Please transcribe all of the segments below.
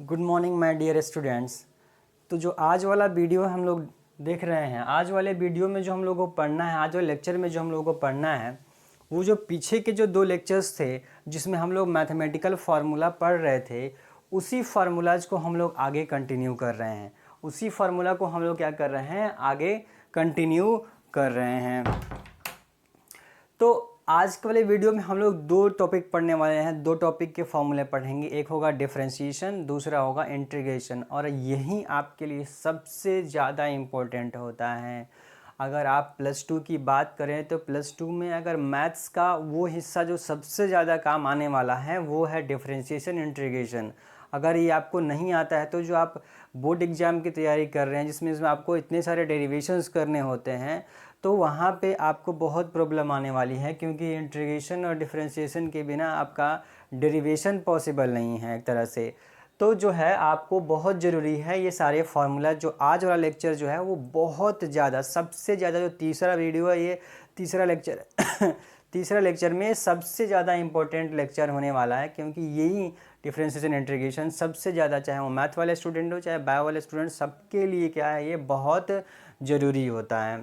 Good morning my dear students. तो जो आज वाला वीडियो हम लोग देख रहे हैं, आज वाले वीडियो में जो हम लोगों को पढ़ना है, आज वाले लेक्चर में जो हम लोगों को पढ़ना है, वो जो पीछे के जो 2 लेक्चर्स थे जिसमें हम लोग मैथमेटिकल फार्मूला पढ़ रहे थे, उसी फार्मूलाज को हम लोग आगे कंटिन्यू कर रहे हैं। उसी फार्मूला को हम लोग क्या कर रहे हैं, आगे कंटिन्यू कर रहे हैं। तो आज के वाले वीडियो में हम लोग 2 टॉपिक पढ़ने वाले हैं। 2 टॉपिक के फॉर्मूले पढ़ेंगे। एक होगा डिफरेंशिएशन, दूसरा होगा इंटीग्रेशन। और यही आपके लिए सबसे ज़्यादा इम्पोर्टेंट होता है। अगर आप +2 की बात करें तो +2 में अगर मैथ्स का वो हिस्सा जो सबसे ज़्यादा काम आने वाला है वो है डिफरेंशिएशन, इंटीग्रेशन। अगर ये आपको नहीं आता है तो जो आप बोर्ड एग्ज़ाम की तैयारी कर रहे हैं जिसमें आपको इतने सारे डेरिवेशंस करने होते हैं, तो वहाँ पे आपको बहुत प्रॉब्लम आने वाली है, क्योंकि इंटीग्रेशन और डिफरेंशिएशन के बिना आपका डेरिवेशन पॉसिबल नहीं है एक तरह से। तो जो है आपको बहुत ज़रूरी है ये सारे फार्मूला। जो आज वाला लेक्चर जो है वो बहुत ज़्यादा, सबसे ज़्यादा, जो तीसरा वीडियो है ये तीसरा लेक्चर तीसरा लेक्चर में सबसे ज़्यादा इम्पोर्टेंट लेक्चर होने वाला है, क्योंकि यही डिफरेंशिएशन इंटीग्रेशन सबसे ज़्यादा, चाहे वो मैथ वाले स्टूडेंट हो चाहे बायो वाले स्टूडेंट, सबके लिए क्या है, ये बहुत ज़रूरी होता है।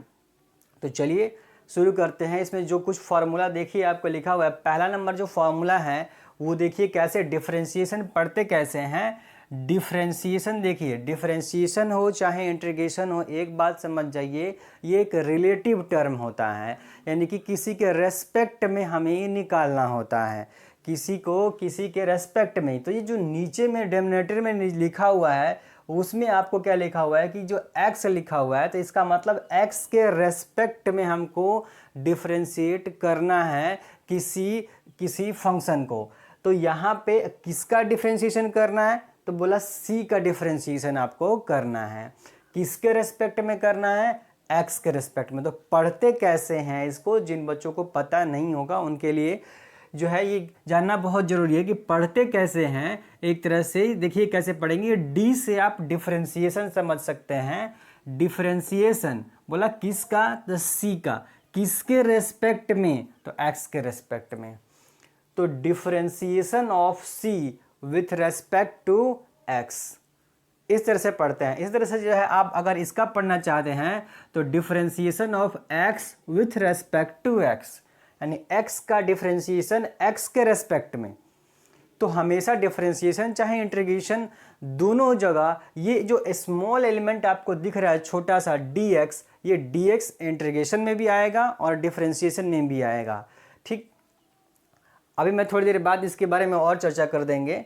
तो चलिए शुरू करते हैं। इसमें जो कुछ फार्मूला देखिए आपको लिखा हुआ है। पहला नंबर जो फार्मूला है वो देखिए कैसे डिफरेंशिएशन पढ़ते कैसे हैं। डिफरेंशिएशन देखिए, डिफरेंशिएशन हो चाहे इंटीग्रेशन हो, एक बात समझ जाइए, ये एक रिलेटिव टर्म होता है, यानी कि किसी के रेस्पेक्ट में हमें निकालना होता है, किसी को किसी के रेस्पेक्ट में। तो ये जो नीचे में डिनोमिनेटर में लिखा हुआ है उसमें आपको क्या लिखा हुआ है कि जो x लिखा हुआ है, तो इसका मतलब x के रेस्पेक्ट में हमको डिफरेंशिएट करना है किसी फंक्शन को। तो यहाँ पे किसका डिफरेंशिएशन करना है, तो बोला c का डिफरेंशिएशन आपको करना है। किसके रेस्पेक्ट में करना है, x के रेस्पेक्ट में। तो पढ़ते कैसे हैं इसको, जिन बच्चों को पता नहीं होगा उनके लिए जो है ये जानना बहुत ज़रूरी है कि पढ़ते कैसे हैं। एक तरह से देखिए कैसे पढ़ेंगे। डी से आप डिफरेंशिएशन समझ सकते हैं। डिफरेंशिएशन बोला किसका, तो सी का। किसके रेस्पेक्ट में, तो एक्स के रेस्पेक्ट में। तो differentiation of C with respect to X, इस तरह से पढ़ते हैं। इस तरह से जो है आप अगर इसका पढ़ना चाहते हैं तो differentiation of X with respect to X, यानी x का डिफरेंशिएशन x के रेस्पेक्ट में। तो हमेशा डिफरेंशिएशन चाहे इंटीग्रेशन, दोनों जगह ये जो स्मॉल एलिमेंट आपको दिख रहा है छोटा सा dx, ये dx इंटीग्रेशन में भी आएगा और डिफरेंशिएशन में भी आएगा। ठीक, अभी मैं थोड़ी देर बाद इसके बारे में और चर्चा कर देंगे।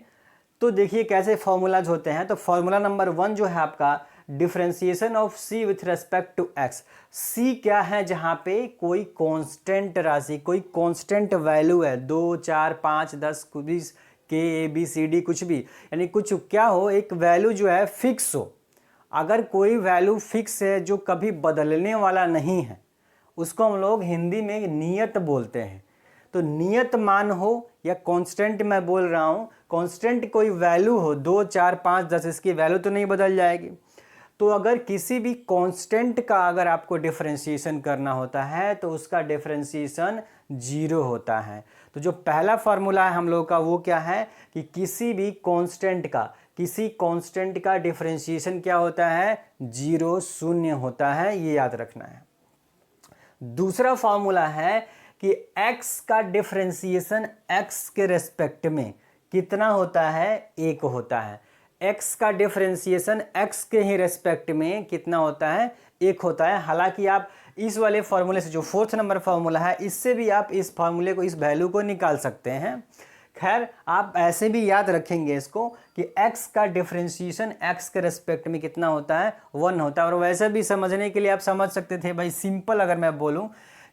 तो देखिए कैसे फॉर्मूलाज होते हैं। तो फॉर्मूला नंबर 1 जो है आपका differentiation of c with respect to x। c क्या है, जहाँ पे कोई कांस्टेंट राशि, कोई कांस्टेंट वैल्यू है, 2 4 5 10 20 k a b c d कुछ भी, यानी कुछ क्या हो, एक वैल्यू जो है फिक्स हो। अगर कोई वैल्यू फिक्स है जो कभी बदलने वाला नहीं है, उसको हम लोग हिंदी में नियत बोलते हैं। तो नियत मान हो या कांस्टेंट, मैं बोल रहा हूँ कांस्टेंट कोई वैल्यू हो, 2 4 5 10, इसकी वैल्यू तो नहीं बदल जाएगी। तो अगर किसी भी कांस्टेंट का अगर आपको डिफरेंशिएशन करना होता है तो उसका डिफरेंशिएशन 0 होता है। तो जो पहला फार्मूला है हम लोग का वो क्या है कि किसी भी कांस्टेंट का डिफरेंशिएशन क्या होता है, 0, 0 होता है, ये याद रखना है। दूसरा फार्मूला है कि x का डिफरेंशिएशन x के रेस्पेक्ट में कितना होता है, 1 होता है। x का डिफरेंशिएशन x के ही रेस्पेक्ट में कितना होता है, 1 होता है। हालांकि आप इस वाले फार्मूले से, जो 4th नंबर फार्मूला है, इससे भी आप इस फार्मूले को, इस वैल्यू को निकाल सकते हैं। खैर आप ऐसे भी याद रखेंगे इसको कि x का डिफरेंशिएशन x के रेस्पेक्ट में कितना होता है, 1 होता है। और वैसे भी समझने के लिए आप समझ सकते थे भाई, सिंपल अगर मैं बोलूँ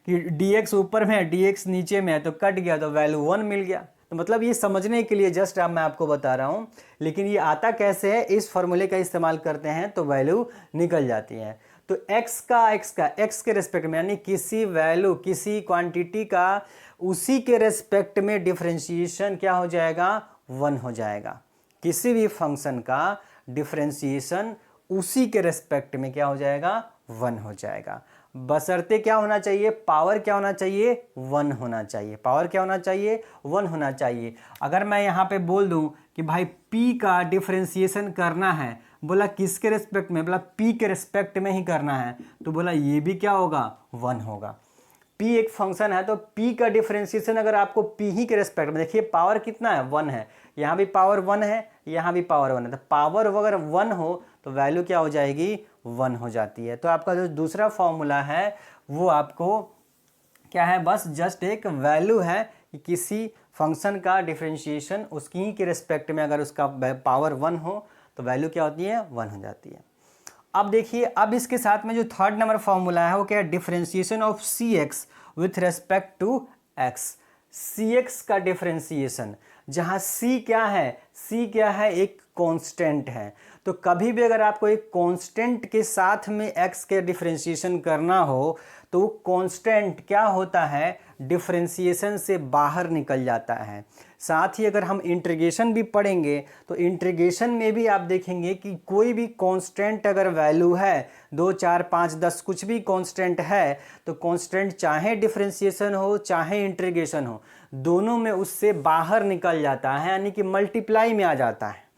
कि dx ऊपर में है dx नीचे में है, तो कट गया तो वैल्यू 1 मिल गया। तो मतलब ये समझने के लिए जस्ट अब मैं आपको बता रहा हूँ, लेकिन ये आता कैसे है, इस फॉर्मूले का इस्तेमाल करते हैं तो वैल्यू निकल जाती है। तो x के रेस्पेक्ट में, यानी किसी वैल्यू, किसी क्वांटिटी का उसी के रेस्पेक्ट में डिफरेंशिएशन क्या हो जाएगा, 1 हो जाएगा। किसी भी फंक्शन का डिफरेंशिएशन उसी के रेस्पेक्ट में क्या हो जाएगा, 1 हो जाएगा। बशर्ते क्या होना चाहिए, पावर क्या होना चाहिए, 1 होना चाहिए। पावर क्या होना चाहिए, 1 होना चाहिए। अगर मैं यहाँ पे बोल दूँ कि भाई p का डिफरेंशिएशन करना है, बोला किसके रेस्पेक्ट में, बोला p के रेस्पेक्ट में ही करना है, तो बोला ये भी क्या होगा, 1 होगा। p एक फंक्शन है तो p का डिफरेंशिएशन अगर आपको p ही के रेस्पेक्ट में, देखिए पावर कितना है, 1 है, यहाँ भी पावर 1 है, यहाँ भी पावर 1 है, तो पावर अगर 1 हो तो वैल्यू क्या हो जाएगी, 1 हो जाती है। तो आपका जो दूसरा फॉर्मूला है वो आपको क्या है, बस जस्ट एक वैल्यू है कि किसी फंक्शन का डिफरेंशिएशन उसकी ही के रेस्पेक्ट में अगर उसका पावर 1 हो तो वैल्यू क्या होती है, 1 हो जाती है। अब देखिए, अब इसके साथ में जो थर्ड नंबर फॉर्मूला है वो क्या है, differentiation of C X with respect to X. C X का डिफरेंशिएशन, जहाँ सी क्या है, सी क्या है, एक कांस्टेंट है। तो कभी भी अगर आपको एक कांस्टेंट के साथ में एक्स के डिफरेंशिएशन करना हो तो वो कांस्टेंट क्या होता है, डिफरेंशिएशन से बाहर निकल जाता है। साथ ही अगर हम इंटीग्रेशन भी पढ़ेंगे तो इंटीग्रेशन में भी आप देखेंगे कि कोई भी कांस्टेंट अगर वैल्यू है 2, 4, 5, 10 कुछ भी कांस्टेंट है तो कांस्टेंट चाहे डिफरेंशिएशन हो चाहे इंटीग्रेशन हो, दोनों में उससे बाहर निकल जाता है, यानी कि मल्टीप्लाई में आ जाता है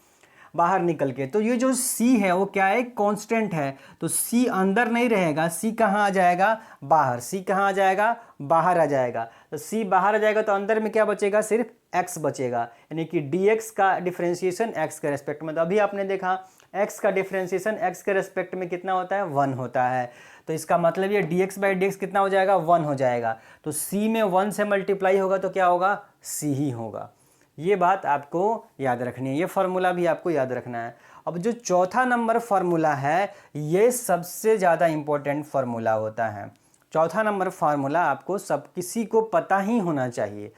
बाहर निकल के। तो ये जो c है वो क्या है, कांस्टेंट है, तो c अंदर नहीं रहेगा, c कहाँ आ जाएगा, बाहर। c कहाँ आ जाएगा, बाहर आ जाएगा। तो c बाहर आ जाएगा तो अंदर में क्या बचेगा, सिर्फ x बचेगा, यानी कि dx का डिफरेंशिएशन x के रेस्पेक्ट में। तो अभी आपने देखा x का डिफरेंशिएशन x के रेस्पेक्ट में कितना होता है, 1 होता है। तो इसका मतलब ये dx/dx कितना हो जाएगा, 1 हो जाएगा। तो c में 1 से मल्टीप्लाई होगा तो क्या होगा, c ही होगा। ये बात आपको याद रखनी है, ये फार्मूला भी आपको याद रखना है। अब जो चौथा नंबर फार्मूला है ये सबसे ज़्यादा इम्पोर्टेंट फार्मूला होता है। चौथा नंबर फार्मूला आपको सब किसी को पता ही होना चाहिए।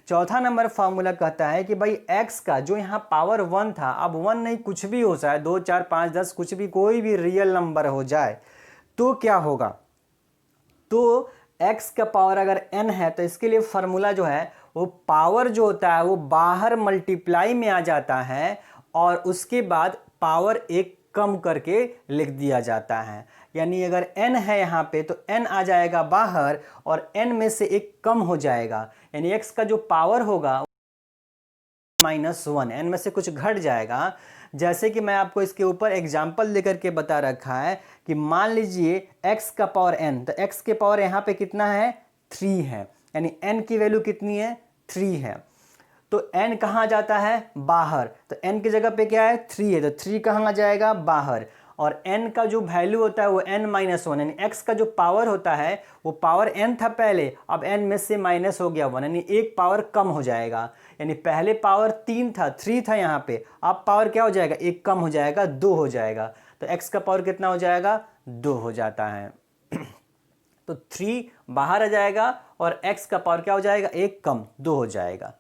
चौथा नंबर फार्मूला कहता है कि भाई x का जो यहाँ पावर 1 था, अब 1 नहीं कुछ भी हो जाए, 2, 4, 5, 10 कुछ भी, कोई भी रियल नंबर हो जाए तो क्या होगा, तो x का पावर अगर n है तो इसके लिए फार्मूला जो है वो पावर जो होता है वो बाहर मल्टीप्लाई में आ जाता है और उसके बाद पावर एक कम करके लिख दिया जाता है। यानी अगर n है यहाँ पे तो n आ जाएगा बाहर और n में से एक कम हो जाएगा, यानी x का जो पावर होगा -1, n में से कुछ घट जाएगा। जैसे कि मैं आपको इसके ऊपर एग्जाम्पल देकर के बता रखा है कि मान लीजिए x का पावर n, तो x के पावर यहाँ पे कितना है, 3 है, यानी n की वैल्यू कितनी है, 3 है। तो n कहाँ जाता है, बाहर, तो n की जगह पे क्या है, 3 है, तो 3 कहाँ आ जाएगा, बाहर। और n का जो वैल्यू होता है वो n-1, यानी x का जो पावर होता है वो पावर n था पहले, अब n में से माइनस हो गया 1, यानी एक पावर कम हो जाएगा। यानी पहले पावर 3 था, 3 था यहाँ पे, अब पावर क्या हो जाएगा, एक कम हो जाएगा, 2 हो जाएगा। तो x का पावर कितना हो जाएगा, 2 हो जाता है। तो 3 बाहर आ जाएगा और x का पावर क्या हो जाएगा, एक कम, 2 हो जाएगा।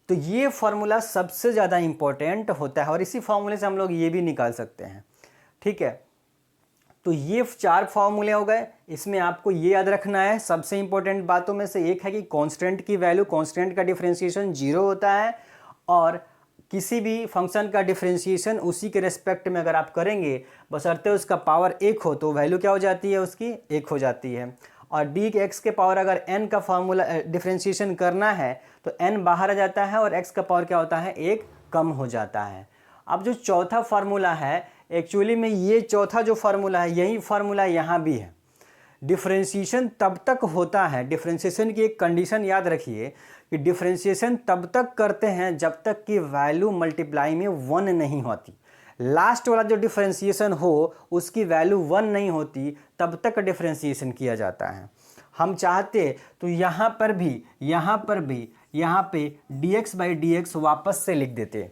तो ये फार्मूला सबसे ज़्यादा इंपॉर्टेंट होता है और इसी फार्मूले से हम लोग ये भी निकाल सकते हैं, ठीक है। तो ये 4 फार्मूले हो गए। इसमें आपको ये याद रखना है, सबसे इंपॉर्टेंट बातों में से एक है कि कांस्टेंट की वैल्यू, कांस्टेंट का डिफरेंशिएशन 0 होता है और किसी भी फंक्शन का डिफरेंशिएशन उसी के रेस्पेक्ट में अगर आप करेंगे बशर्ते उसका पावर 1 हो तो वैल्यू क्या हो जाती है, उसकी 1 हो जाती है। और डी के एक्स के पावर अगर n का फार्मूला डिफरेंशिएशन करना है तो n बाहर आ जाता है और x का पावर क्या होता है, 1 कम हो जाता है। अब जो चौथा फार्मूला है, एक्चुअली में ये चौथा जो फार्मूला है यही फार्मूला यहाँ भी है। डिफरेंशिएशन तब तक होता है, डिफरेंशिएशन की एक कंडीशन याद रखिए कि डिफरेंशिएशन तब तक करते हैं जब तक कि वैल्यू मल्टीप्लाई में 1 नहीं होती। लास्ट वाला जो डिफरेंशिएशन हो उसकी वैल्यू 1 नहीं होती तब तक डिफरेंशिएशन किया जाता है। हम चाहते तो यहाँ पर भी यहाँ पे dx/dx वापस से लिख देते।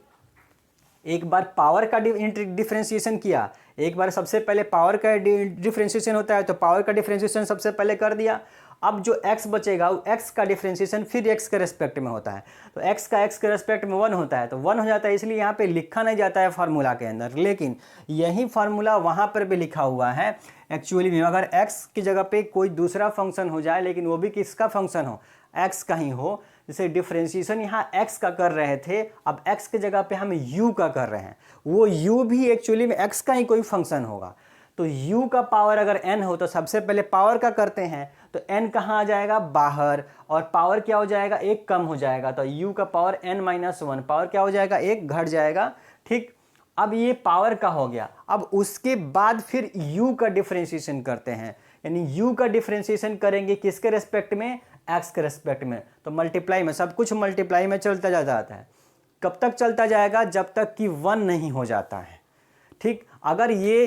एक बार पावर का डिफरेंशिएशन किया, एक बार सबसे पहले पावर का डिफरेंशिएशन होता है तो पावर का डिफरेंशिएशन सबसे पहले कर दिया। अब जो x बचेगा वो x का डिफरेंशिएशन फिर x के रेस्पेक्ट में होता है, तो x का x के रेस्पेक्ट में 1 होता है, तो 1 हो जाता है, इसलिए यहाँ पे लिखा नहीं जाता है फार्मूला के अंदर। लेकिन यही फार्मूला वहाँ पर भी लिखा हुआ है एक्चुअली में। अगर x की जगह पे कोई दूसरा फंक्शन हो जाए, लेकिन वो भी किसका फंक्शन हो, x का ही हो, जैसे डिफरेंशिएशन यहाँ x का कर रहे थे, अब x की जगह पे हम u का कर रहे हैं, वो u भी एक्चुअली में x का ही कोई फंक्शन होगा। तो u का पावर अगर n हो तो सबसे पहले पावर का करते हैं, तो n कहाँ आ जाएगा, बाहर, और पावर क्या हो जाएगा, एक कम हो जाएगा, तो u का पावर n-1, पावर क्या हो जाएगा, एक घट जाएगा। ठीक, अब ये पावर का हो गया। अब उसके बाद फिर u का डिफरेंशिएशन करते हैं, यानी u का डिफरेंशिएशन करेंगे किसके रेस्पेक्ट में, x के रेस्पेक्ट में। तो मल्टीप्लाई में, सब कुछ मल्टीप्लाई में चलता जाता है। कब तक चलता जाएगा, जब तक कि 1 नहीं हो जाता है। ठीक, अगर ये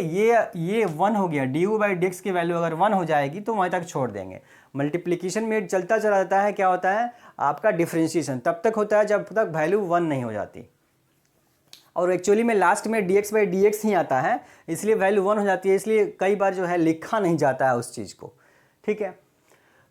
1 हो गया, du/dx की वैल्यू अगर 1 हो जाएगी तो वहीं तक छोड़ देंगे। मल्टीप्लिकेशन में चलता चला जाता है, क्या होता है आपका डिफरेंशिएशन तब तक होता है जब तक वैल्यू 1 नहीं हो जाती, और एक्चुअली में लास्ट में dx/dx ही आता है, इसलिए वैल्यू 1 हो जाती है, इसलिए कई बार जो है लिखा नहीं जाता है उस चीज़ को। ठीक है,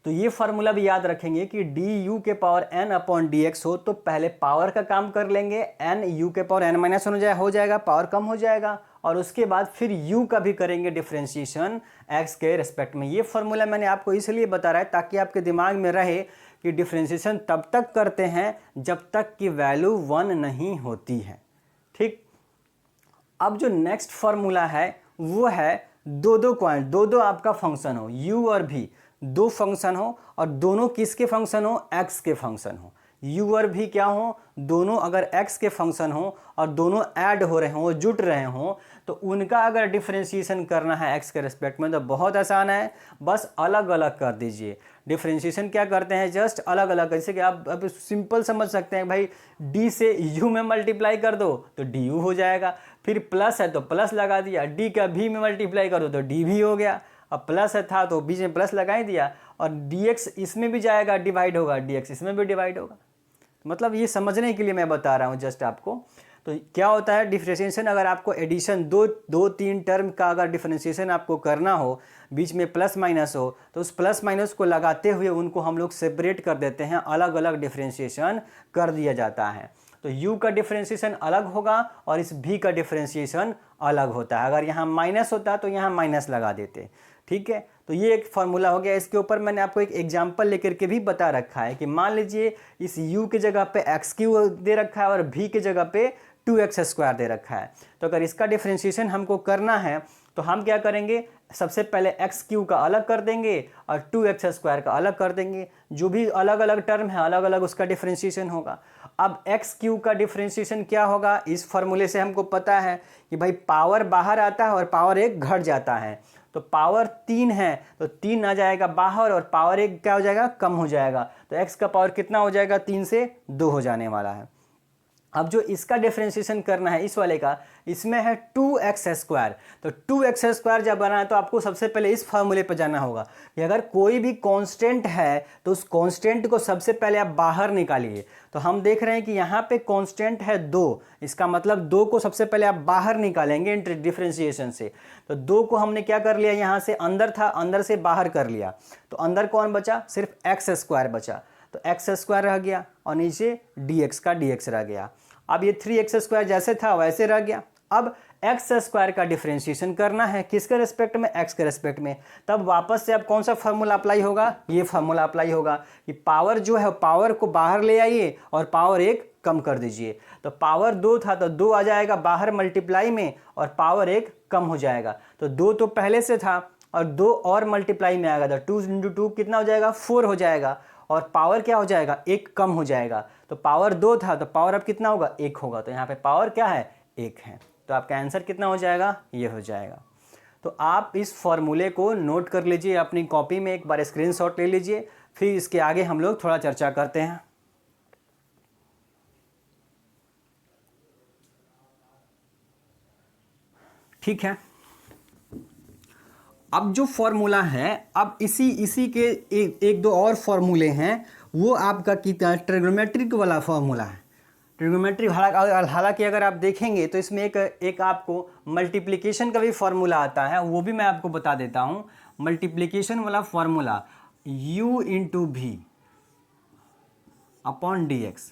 तो ये फार्मूला भी याद रखेंगे कि du के पावर n/dx हो तो पहले पावर का काम कर लेंगे, n u के पावर n-1 हो जाएगा, पावर कम हो जाएगा, और उसके बाद फिर u का भी करेंगे डिफरेंशिएशन x के रेस्पेक्ट में। ये फार्मूला मैंने आपको इसलिए बता रहा है ताकि आपके दिमाग में रहे कि डिफरेंशिएशन तब तक करते हैं जब तक कि वैल्यू 1 नहीं होती है। ठीक, अब जो नेक्स्ट फार्मूला है वो है दो आपका फंक्शन हो, u और v, दो फंक्शन हो और दोनों किसके फंक्शन हो, x के फंक्शन हो। u और v क्या हो, दोनों अगर x के फंक्शन हो और दोनों ऐड हो रहे हों, जुट रहे हों, तो उनका अगर डिफरेंशिएशन करना है x के रिस्पेक्ट में तो बहुत आसान है, बस अलग अलग कर दीजिए। डिफरेंशिएशन क्या करते हैं, जस्ट अलग अलग, जैसे कि आप अब सिंपल समझ सकते हैं भाई, d से u में मल्टीप्लाई कर दो तो du हो जाएगा, फिर प्लस है तो प्लस लगा दिया, d का v में मल्टीप्लाई कर दो तो dv हो गया। अब प्लस है था तो बीच में प्लस लगा ही दिया, और dx इसमें भी जाएगा, डिवाइड होगा, dx इसमें भी डिवाइड होगा। मतलब ये समझने के लिए मैं बता रहा हूँ जस्ट आपको। तो क्या होता है डिफरेंशिएशन, अगर आपको एडिशन दो तीन टर्म का अगर डिफरेंशिएशन आपको करना हो, बीच में प्लस माइनस हो, तो उस प्लस माइनस को लगाते हुए उनको हम लोग सेपरेट कर देते हैं, अलग अलग डिफरेंशिएशन कर दिया जाता है। तो u का डिफरेंशिएशन अलग होगा और इस v का डिफरेंशिएशन अलग होता है। अगर यहाँ माइनस होता तो यहाँ माइनस लगा देते। ठीक है, तो ये एक फार्मूला हो गया। इसके ऊपर मैंने आपको एक एग्जांपल लेकर के भी बता रखा है कि मान लीजिए इस u के जगह पे x³ दे रखा है और v के जगह पे 2x² दे रखा है। तो अगर इसका डिफरेंशिएशन हमको करना है तो हम क्या करेंगे, सबसे पहले x³ का अलग कर देंगे और 2x² का अलग कर देंगे। जो भी अलग अलग टर्म है अलग अलग उसका डिफरेंशिएशन होगा। अब x³ का डिफरेंशिएशन क्या होगा, इस फार्मूले से हमको पता है कि भाई पावर बाहर आता है और पावर एक घट जाता है। तो पावर 3 है तो 3 आ जाएगा बाहर और पावर एक क्या हो जाएगा, कम हो जाएगा। तो x का पावर कितना हो जाएगा, 3 से 2 हो जाने वाला है। अब जो इसका डिफरेंशिएशन करना है इस वाले का, इसमें है 2x²। तो 2x² जब बनाना है तो आपको सबसे पहले इस फार्मूले पर जाना होगा कि अगर कोई भी कांस्टेंट है तो उस कांस्टेंट को सबसे पहले आप बाहर निकालिए। तो हम देख रहे हैं कि यहाँ पे कांस्टेंट है 2, इसका मतलब 2 को सबसे पहले आप बाहर निकालेंगे डिफरेंशिएशन से। तो 2 को हमने क्या कर लिया, यहाँ से अंदर था, अंदर से बाहर कर लिया, तो अंदर कौन बचा, सिर्फ x² बचा। तो x² रह गया और नीचे dx का dx रह गया। अब ये 3x² जैसे था वैसे रह गया। अब x² का डिफरेंशिएशन करना है किसके रेस्पेक्ट में, x के रेस्पेक्ट में। तब वापस से अब कौन सा फार्मूला अप्लाई होगा, ये फार्मूला अप्लाई होगा कि पावर जो है पावर को बाहर ले आइए और पावर 1 कम कर दीजिए। तो पावर 2 था तो 2 आ जाएगा बाहर मल्टीप्लाई में और पावर 1 कम हो जाएगा। तो 2 तो पहले से था और 2 और मल्टीप्लाई में आएगा, तो 2 × 2 कितना हो जाएगा, 4 हो जाएगा, और पावर क्या हो जाएगा, 1 कम हो जाएगा। तो पावर 2 था तो पावर अब कितना होगा, 1 होगा। तो यहाँ पे पावर क्या है, 1 है। तो आपका आंसर कितना हो जाएगा, ये हो जाएगा। तो आप इस फॉर्मूले को नोट कर लीजिए अपनी कॉपी में, एक बार स्क्रीनशॉट ले लीजिए, फिर इसके आगे हम लोग थोड़ा चर्चा करते हैं। ठीक है, अब जो फॉर्मूला है, अब इसी के एक दो और फॉर्मूले हैं, वो आपका ट्रिग्नोमेट्रिक वाला फॉर्मूला है। ट्रिग्नोमेट्री हालांकि अगर आप देखेंगे तो इसमें एक आपको मल्टीप्लिकेशन का भी फॉर्मूला आता है, वो भी मैं आपको बता देता हूँ। मल्टीप्लिकेशन वाला formula u × v upon dx।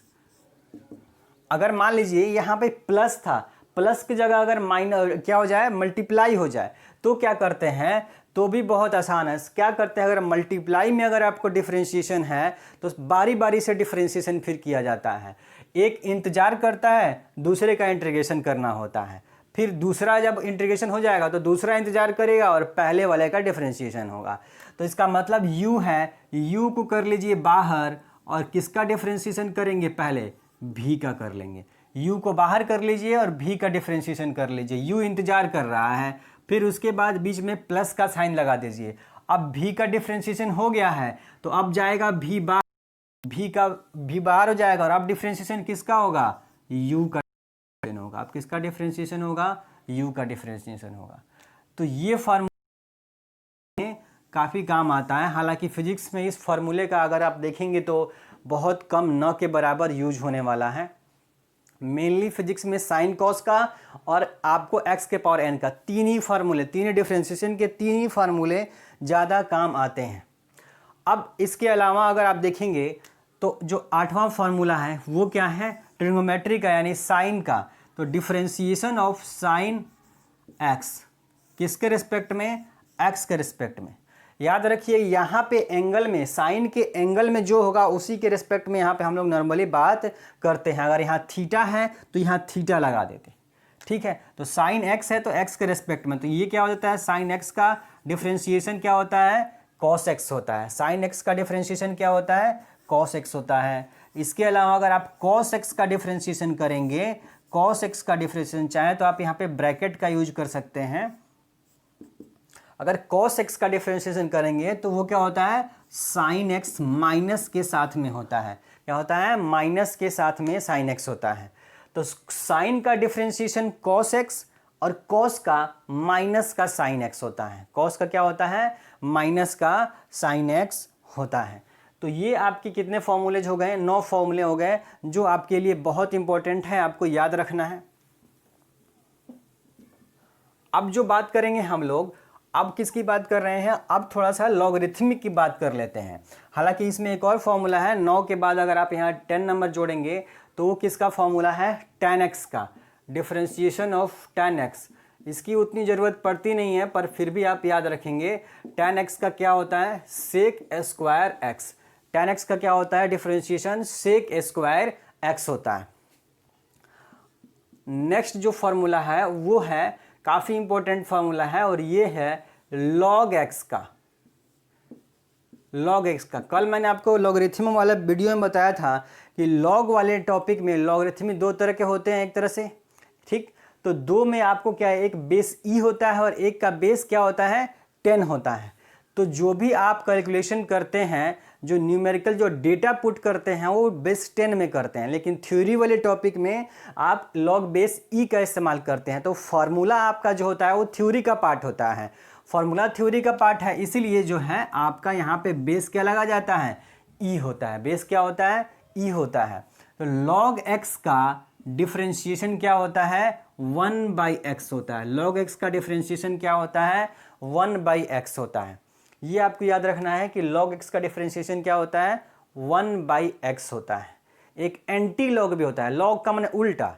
अगर मान लीजिए यहाँ पे प्लस था, प्लस की जगह अगर माइनस क्या हो जाए, मल्टीप्लाई हो जाए, तो क्या करते हैं, तो भी बहुत आसान है। क्या करते हैं, अगर मल्टीप्लाई में अगर आपको डिफरेंशिएशन है तो बारी बारी से डिफरेंशिएशन फिर किया जाता है। एक इंतजार करता है, दूसरे का इंटीग्रेशन करना होता है। फिर दूसरा जब इंटीग्रेशन हो जाएगा तो दूसरा इंतजार करेगा और पहले वाले का डिफरेंशिएशन होगा। तो इसका मतलब u है, u को कर लीजिए बाहर और किसका डिफरेंशिएशन करेंगे, पहले v का कर लेंगे। u को बाहर कर लीजिए और v का डिफरेंशिएशन कर लीजिए। u इंतजार कर रहा है, फिर उसके बाद बीच में प्लस का साइन लगा दीजिए। अब v का डिफरेंशिएशन हो गया है तो अब जाएगा v बाहर, v बाहर हो जाएगा और अब डिफरेंशिएशन किसका होगा, u का होगा। अब किसका डिफरेंशिएशन होगा, u का डिफरेंशिएशन होगा। तो ये फार्मूला काफ़ी काम आता है। हालांकि फिजिक्स में इस फार्मूले का अगर आप देखेंगे तो बहुत कम, न के बराबर यूज होने वाला है। मेनली फिजिक्स में साइन कॉस का और आपको एक्स के पावर एन का तीन ही फार्मूले, तीन डिफरेंशिएशन के तीन ही फार्मूले ज़्यादा काम आते हैं। अब इसके अलावा अगर आप देखेंगे तो जो 8वां फार्मूला है वो क्या है, ट्रिग्नोमेट्री का यानी साइन का। तो डिफरेंशिएशन ऑफ साइन एक्स किसके रिस्पेक्ट में, एक्स के रिस्पेक्ट में। याद रखिए यहाँ पे एंगल में, साइन के एंगल में जो होगा उसी के रिस्पेक्ट में यहाँ पे हम लोग नॉर्मली बात करते हैं। अगर यहाँ थीटा है तो यहाँ थीटा लगा देते, ठीक है। तो साइन एक्स है तो एक्स के रिस्पेक्ट में, तो ये क्या हो जाता है, साइन एक्स का डिफरेंशिएशन क्या होता है, कॉस एक्स होता है। साइन एक्स का डिफरेंशिएशन क्या होता है, कॉस एक्स होता है। इसके अलावा अगर आप कॉस एक्स का डिफरेंशिएशन करेंगे, कॉस एक्स का डिफरेंशिएशन चाहे तो आप यहाँ पे ब्रैकेट का यूज कर सकते हैं। अगर cos x का डिफरेंशिएशन करेंगे तो वो क्या होता है, sin x माइनस के साथ में होता है। क्या होता है, माइनस के साथ में sin x होता है। तो sin का डिफरेंशिएशन cos x और cos का माइनस का sin x होता है। cos का क्या होता है, माइनस का sin x होता है। तो ये आपके कितने फॉर्मूलेज हो गए, 9 फॉर्मूले हो गए जो आपके लिए बहुत इंपॉर्टेंट है, आपको याद रखना है। अब जो बात करेंगे हम लोग, अब किसकी बात कर रहे हैं, अब थोड़ा सा लॉगरिथमिक की बात कर लेते हैं। हालांकि इसमें एक और फॉर्मूला है, 9 के बाद अगर आप यहाँ 10 नंबर जोड़ेंगे तो वो किसका फॉर्मूला है, tan x का, डिफरेंशिएशन ऑफ tan x। इसकी उतनी ज़रूरत पड़ती नहीं है पर फिर भी आप याद रखेंगे। tan x का क्या होता है, sec square x। tan x का क्या होता है, डिफरेंशिएशन सेक स्क्वायर x होता है। नेक्स्ट जो फॉर्मूला है वो है, काफ़ी इंपॉर्टेंट फार्मूला है और ये है log x का। log x का कल मैंने आपको लॉगरिथम वाला वीडियो में बताया था कि log वाले टॉपिक में लॉगरिथम 2 तरह के होते हैं एक तरह से, ठीक। तो 2 में आपको क्या है, एक बेस e होता है और एक का बेस क्या होता है, 10 होता है। तो जो भी आप कैलकुलेशन करते हैं, जो न्यूमेरिकल जो डेटा पुट करते हैं वो बेस 10 में करते हैं, लेकिन थ्योरी वाले टॉपिक में आप लॉग बेस ई का इस्तेमाल करते हैं। तो फार्मूला आपका जो होता है वो थ्योरी का पार्ट होता है, फार्मूला थ्योरी का पार्ट है, इसीलिए जो है आपका यहाँ पे बेस क्या लगा जाता है, ई होता है। बेस क्या होता है, ई होता है। तो लॉग एक्स का डिफरेंशिएशन क्या होता है, 1/x होता है। लॉग एक्स का डिफरेंशिएशन क्या होता है, 1/x होता है। ये आपको याद रखना है कि log x का डिफरेंशिएशन क्या होता है, 1/x होता है। एक एंटी लॉग भी होता है, log का माने उल्टा,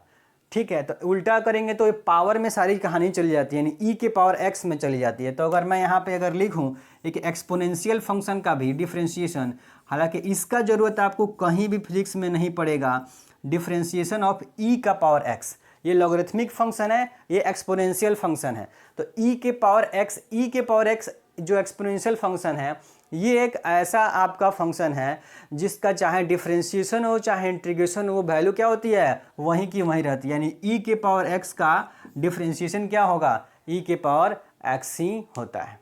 ठीक है। तो उल्टा करेंगे तो पावर में सारी कहानी चली जाती है, यानी e के पावर x में चली जाती है। तो अगर मैं यहाँ पे अगर लिखूँ एक एक्सपोनेंशियल फंक्शन का भी डिफरेंशिएशन, हालांकि इसका ज़रूरत आपको कहीं भी फिजिक्स में नहीं पड़ेगा, डिफरेंशिएशन ऑफ e का पावर x, ये लॉगरिथमिक फंक्शन है, ये एक्सपोनेंशियल फंक्शन है। तो e के पावर x जो एक्सपोनेंशियल फंक्शन है, ये एक ऐसा आपका फंक्शन है जिसका चाहे डिफरेंशिएशन हो चाहे इंटीग्रेशन हो, वैल्यू क्या होती है, वहीं की वहीं रहती है। यानी e के पावर x का डिफरेंशिएशन क्या होगा, e के पावर x ही होता है।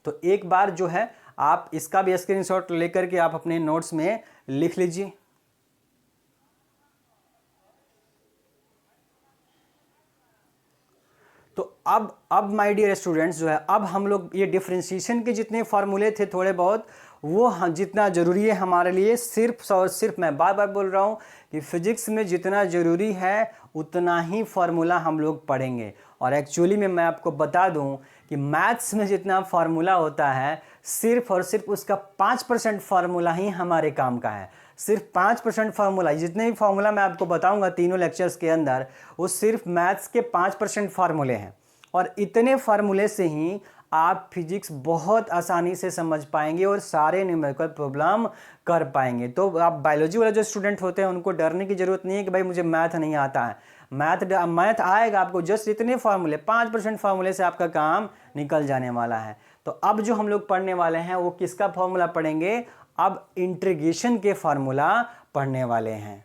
तो एक बार जो है आप इसका भी स्क्रीनशॉट लेकर के आप अपने नोट्स में लिख लीजिए। तो अब माय डियर स्टूडेंट्स जो है, अब हम लोग ये डिफरेंशिएशन के जितने फार्मूले थे थोड़े बहुत, वो जितना ज़रूरी है हमारे लिए, सिर्फ और सिर्फ मैं बार बार बोल रहा हूँ कि फिजिक्स में जितना ज़रूरी है उतना ही फार्मूला हम लोग पढ़ेंगे। और एक्चुअली में मैं आपको बता दूं कि मैथ्स में जितना फार्मूला होता है, सिर्फ और सिर्फ उसका 5% फार्मूला ही हमारे काम का है। सिर्फ 5% फार्मूला, जितने भी फार्मूला मैं आपको बताऊंगा तीनों लेक्चर्स के अंदर, वो सिर्फ मैथ्स के 5% फार्मूले हैं। और इतने फार्मूले से ही आप फिजिक्स बहुत आसानी से समझ पाएंगे और सारे न्यूमेरिकल प्रॉब्लम कर पाएंगे। तो आप बायोलॉजी वाले जो स्टूडेंट होते हैं उनको डरने की ज़रूरत नहीं है कि भाई मुझे मैथ नहीं आता है। मैथ आएगा आपको, जस्ट इतने फार्मूले 5% फार्मूले से आपका काम निकल जाने वाला है। तो अब जो हम लोग पढ़ने वाले हैं वो किसका फार्मूला पढ़ेंगे, अब इंटीग्रेशन के फार्मूला पढ़ने वाले हैं।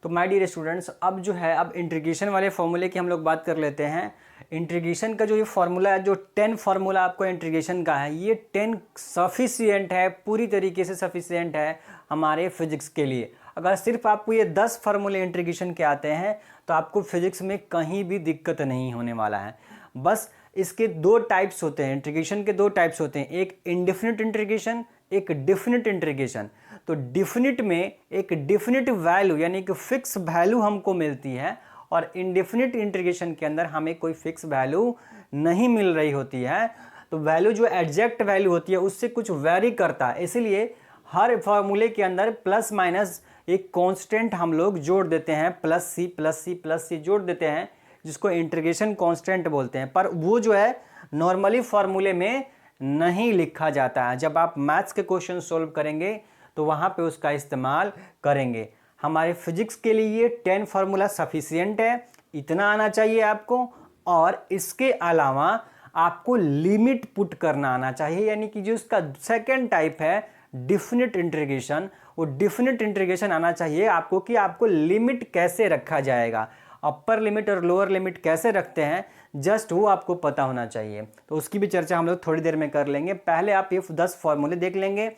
तो माय डियर स्टूडेंट्स, अब जो है अब इंटीग्रेशन वाले फॉर्मूले की हम लोग बात कर लेते हैं। इंटीग्रेशन का जो ये फार्मूला है, जो 10 फार्मूला आपको इंटीग्रेशन का है, ये 10 सफिशिएंट है, पूरी तरीके से सफिशिएंट है हमारे फिजिक्स के लिए। अगर सिर्फ आपको ये 10 फार्मूले इंटीग्रेशन के आते हैं तो आपको फिजिक्स में कहीं भी दिक्कत नहीं होने वाला है। बस इसके दो टाइप्स होते हैं, इंटीग्रेशन के दो टाइप्स होते हैं, एक इंडेफिनिट इंटीग्रेशन, एक डेफिनिट इंटीग्रेशन। तो डेफिनिट में एक डेफिनिट वैल्यू यानी कि फिक्स वैल्यू हमको मिलती है, और इंडेफिनिट इंटीग्रेशन के अंदर हमें कोई फिक्स वैल्यू नहीं मिल रही होती है। तो वैल्यू जो एग्जैक्ट वैल्यू होती है उससे कुछ वेरी करता है, इसलिए हर फार्मूले के अंदर प्लस माइनस एक कांस्टेंट हम लोग जोड़ देते हैं, plus c plus c plus c जोड़ देते हैं, जिसको इंटीग्रेशन कांस्टेंट बोलते हैं। पर वो जो है नॉर्मली फार्मूले में नहीं लिखा जाता है। जब आप मैथ्स के क्वेश्चन सॉल्व करेंगे तो वहाँ पे उसका इस्तेमाल करेंगे। हमारे फिजिक्स के लिए ये 10 फार्मूला सफिशिएंट है, इतना आना चाहिए आपको। और इसके अलावा आपको लिमिट पुट करना आना चाहिए, यानी कि जो इसका सेकेंड टाइप है डेफिनिट इंटीग्रेशन, वो डेफिनिट इंटीग्रेशन आना चाहिए आपको कि आपको लिमिट कैसे रखा जाएगा, अपर लिमिट और लोअर लिमिट कैसे रखते हैं, जस्ट वो आपको पता होना चाहिए। तो उसकी भी चर्चा हम लोग थोड़ी देर में कर लेंगे। पहले आप ये 10 फार्मूले देख लेंगे।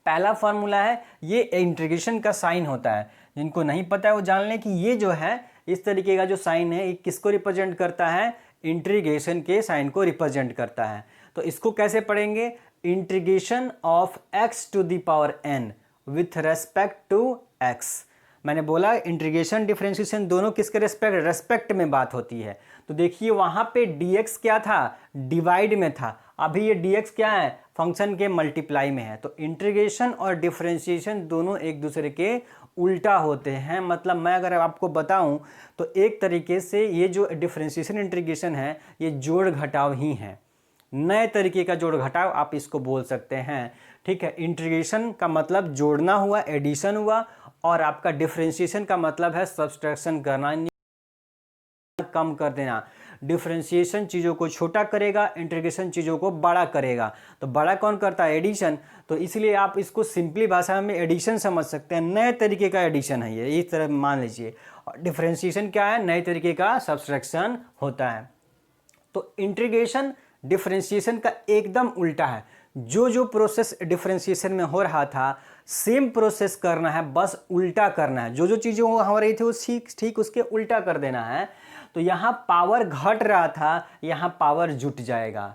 पहला फार्मूला है, ये इंटीग्रेशन का साइन होता है, जिनको नहीं पता है वो जान लें कि ये जो है इस तरीके का जो साइन है, ये किसको रिप्रेजेंट करता है, इंटीग्रेशन के साइन को रिप्रेजेंट करता है। तो इसको कैसे पढ़ेंगे, integration of x to the power n with respect to x। मैंने बोला इंटीग्रेशन डिफरेंशिएशन दोनों किसके रेस्पेक्ट में बात होती है। तो देखिए वहाँ पे dx क्या था, डिवाइड में था, अभी ये dx क्या है, फंक्शन के मल्टीप्लाई में है। तो इंटीग्रेशन और डिफरेंशिएशन दोनों एक दूसरे के उल्टा होते हैं। मतलब मैं अगर आपको बताऊं तो एक तरीके से ये जो डिफरेंशिएशन इंटीग्रेशन है ये जोड़ घटाव ही है, नए तरीके का जोड़ घटाव आप इसको बोल सकते हैं। ठीक है, इंटीग्रेशन का मतलब जोड़ना हुआ, एडिशन हुआ, और आपका डिफरेंशिएशन का मतलब है सब्सट्रैक्शन करना, कम कर देना। डिफरेंशिएशन चीज़ों को छोटा करेगा, इंटीग्रेशन चीज़ों को बड़ा करेगा। तो बड़ा कौन करता है, एडिशन। तो इसलिए आप इसको सिंपली भाषा में एडिशन समझ सकते हैं, नए तरीके का एडिशन है ये, इस तरह मान लीजिए। डिफरेंशिएशन क्या है, नए तरीके का सब्सट्रैक्शन होता है। तो इंटीग्रेशन डिफरेंशिएशन का एकदम उल्टा है। जो प्रोसेस डिफरेंशिएशन में हो रहा था सेम प्रोसेस करना है, बस उल्टा करना है। जो चीज़ें हो रही थी वो ठीक उसके उल्टा कर देना है। तो यहाँ पावर घट रहा था, यहाँ पावर जुट जाएगा।